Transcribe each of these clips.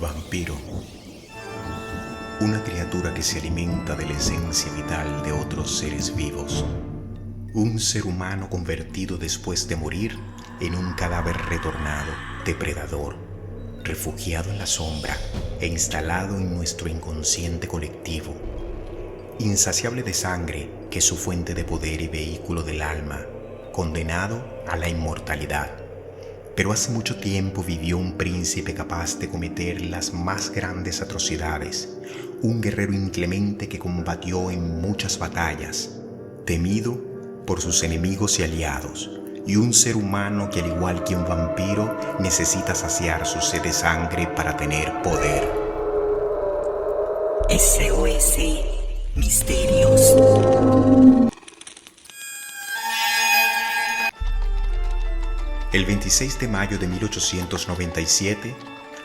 Vampiro. Una criatura que se alimenta de la esencia vital de otros seres vivos. Un ser humano convertido después de morir en un cadáver retornado, depredador, refugiado en la sombra e instalado en nuestro inconsciente colectivo. Insaciable de sangre, que es su fuente de poder y vehículo del alma, condenado a la inmortalidad. Pero hace mucho tiempo vivió un príncipe capaz de cometer las más grandes atrocidades, un guerrero inclemente que combatió en muchas batallas, temido por sus enemigos y aliados, y un ser humano que al igual que un vampiro necesita saciar su sed de sangre para tener poder. SOS Misterios. El 26 de mayo de 1897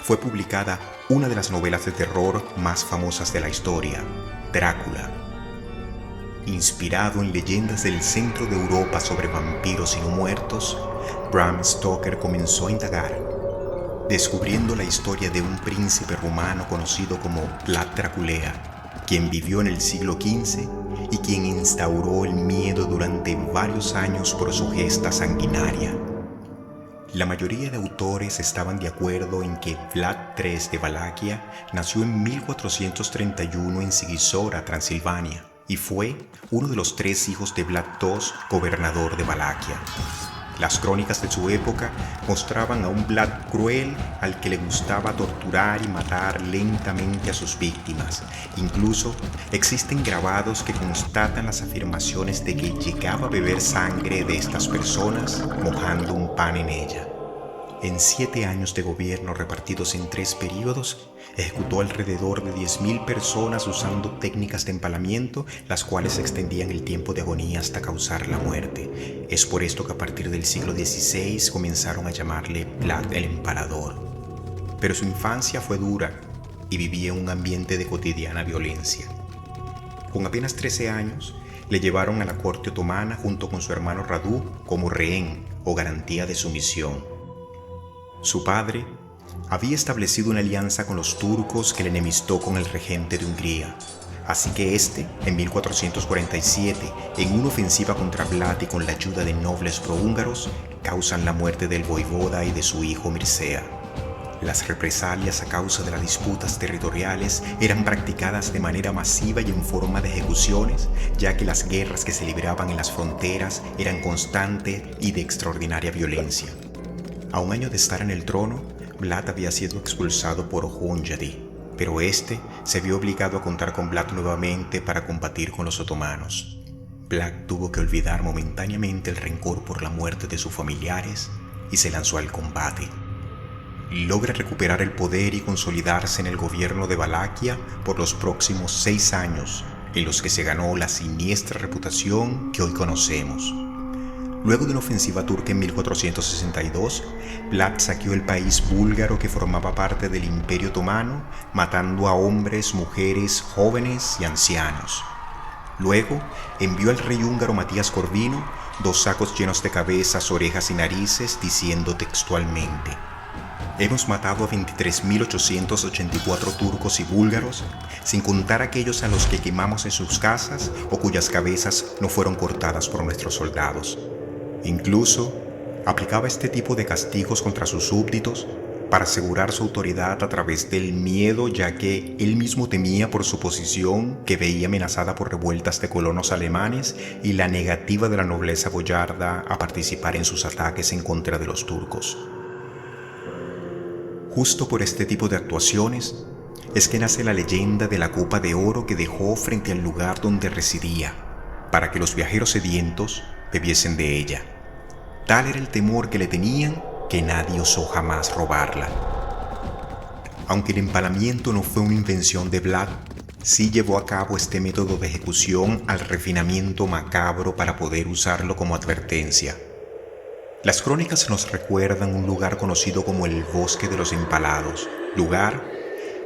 fue publicada una de las novelas de terror más famosas de la historia, Drácula. Inspirado en leyendas del centro de Europa sobre vampiros y no muertos, Bram Stoker comenzó a indagar, descubriendo la historia de un príncipe rumano conocido como Vlad Draculea, quien vivió en el siglo XV y quien instauró el miedo durante varios años por su gesta sanguinaria. La mayoría de autores estaban de acuerdo en que Vlad III de Valaquia nació en 1431 en Sigizora, Transilvania, y fue uno de los 3 hijos de Vlad II, gobernador de Valaquia. Las crónicas de su época mostraban a un Vlad cruel al que le gustaba torturar y matar lentamente a sus víctimas. Incluso existen grabados que constatan las afirmaciones de que llegaba a beber sangre de estas personas mojando un pan en ella. En 7 años de gobierno repartidos en 3 periodos, ejecutó alrededor de 10.000 personas usando técnicas de empalamiento, las cuales extendían el tiempo de agonía hasta causar la muerte. Es por esto que a partir del siglo XVI comenzaron a llamarle Vlad el Empalador. Pero su infancia fue dura y vivía en un ambiente de cotidiana violencia. Con apenas 13 años, le llevaron a la corte otomana junto con su hermano Radu como rehén o garantía de sumisión. Su padre había establecido una alianza con los turcos que le enemistó con el regente de Hungría, así que este, en 1447, en una ofensiva contra Vlad y con la ayuda de nobles prohúngaros, causan la muerte del voivoda y de su hijo Mircea. Las represalias a causa de las disputas territoriales eran practicadas de manera masiva y en forma de ejecuciones, ya que las guerras que se libraban en las fronteras eran constantes y de extraordinaria violencia. A un año de estar en el trono, Vlad había sido expulsado por Hunjadi, pero este se vio obligado a contar con Vlad nuevamente para combatir con los otomanos. Vlad tuvo que olvidar momentáneamente el rencor por la muerte de sus familiares y se lanzó al combate. Logra recuperar el poder y consolidarse en el gobierno de Valaquia por los próximos 6 años, en los que se ganó la siniestra reputación que hoy conocemos. Luego de una ofensiva turca en 1462, Vlad saqueó el país búlgaro que formaba parte del Imperio Otomano, matando a hombres, mujeres, jóvenes y ancianos. Luego envió al rey húngaro Matías Corvino 2 sacos llenos de cabezas, orejas y narices, diciendo textualmente: «Hemos matado a 23.884 turcos y búlgaros, sin contar aquellos a los que quemamos en sus casas o cuyas cabezas no fueron cortadas por nuestros soldados». Incluso aplicaba este tipo de castigos contra sus súbditos para asegurar su autoridad a través del miedo, ya que él mismo temía por su posición, que veía amenazada por revueltas de colonos alemanes y la negativa de la nobleza boyarda a participar en sus ataques en contra de los turcos. Justo por este tipo de actuaciones es que nace la leyenda de la copa de oro que dejó frente al lugar donde residía, para que los viajeros sedientos bebiesen de ella. Tal era el temor que le tenían que nadie osó jamás robarla. Aunque el empalamiento no fue una invención de Vlad, sí llevó a cabo este método de ejecución al refinamiento macabro para poder usarlo como advertencia. Las crónicas nos recuerdan un lugar conocido como el Bosque de los Empalados, lugar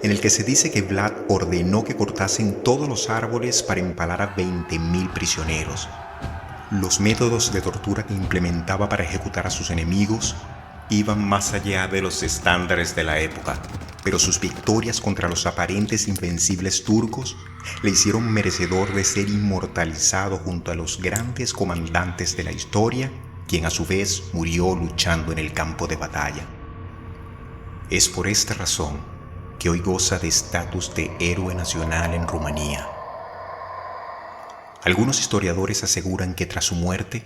en el que se dice que Vlad ordenó que cortasen todos los árboles para empalar a 20.000 prisioneros. Los métodos de tortura que implementaba para ejecutar a sus enemigos iban más allá de los estándares de la época, pero sus victorias contra los aparentes invencibles turcos le hicieron merecedor de ser inmortalizado junto a los grandes comandantes de la historia, quien a su vez murió luchando en el campo de batalla. Es por esta razón que hoy goza de estatus de héroe nacional en Rumanía. Algunos historiadores aseguran que tras su muerte,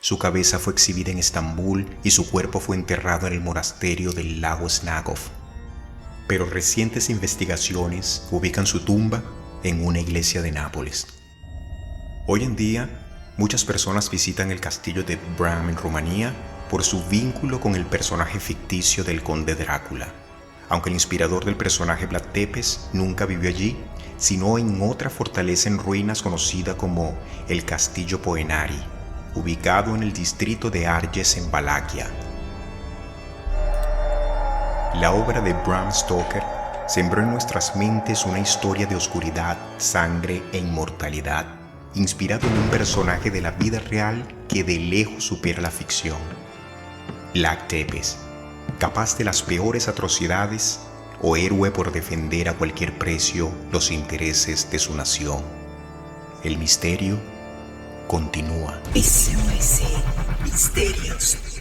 su cabeza fue exhibida en Estambul y su cuerpo fue enterrado en el monasterio del lago Snagov. Pero recientes investigaciones ubican su tumba en una iglesia de Nápoles. Hoy en día, muchas personas visitan el castillo de Bram en Rumanía por su vínculo con el personaje ficticio del conde Drácula, aunque el inspirador del personaje Vlad Tepes nunca vivió allí, sino en otra fortaleza en ruinas conocida como el Castillo Poenari, ubicado en el distrito de Arges en Valaquia. La obra de Bram Stoker sembró en nuestras mentes una historia de oscuridad, sangre e inmortalidad, inspirado en un personaje de la vida real que de lejos supera la ficción. Vlad Tepes, capaz de las peores atrocidades o héroe por defender a cualquier precio los intereses de su nación. El misterio continúa. SOS Misterios.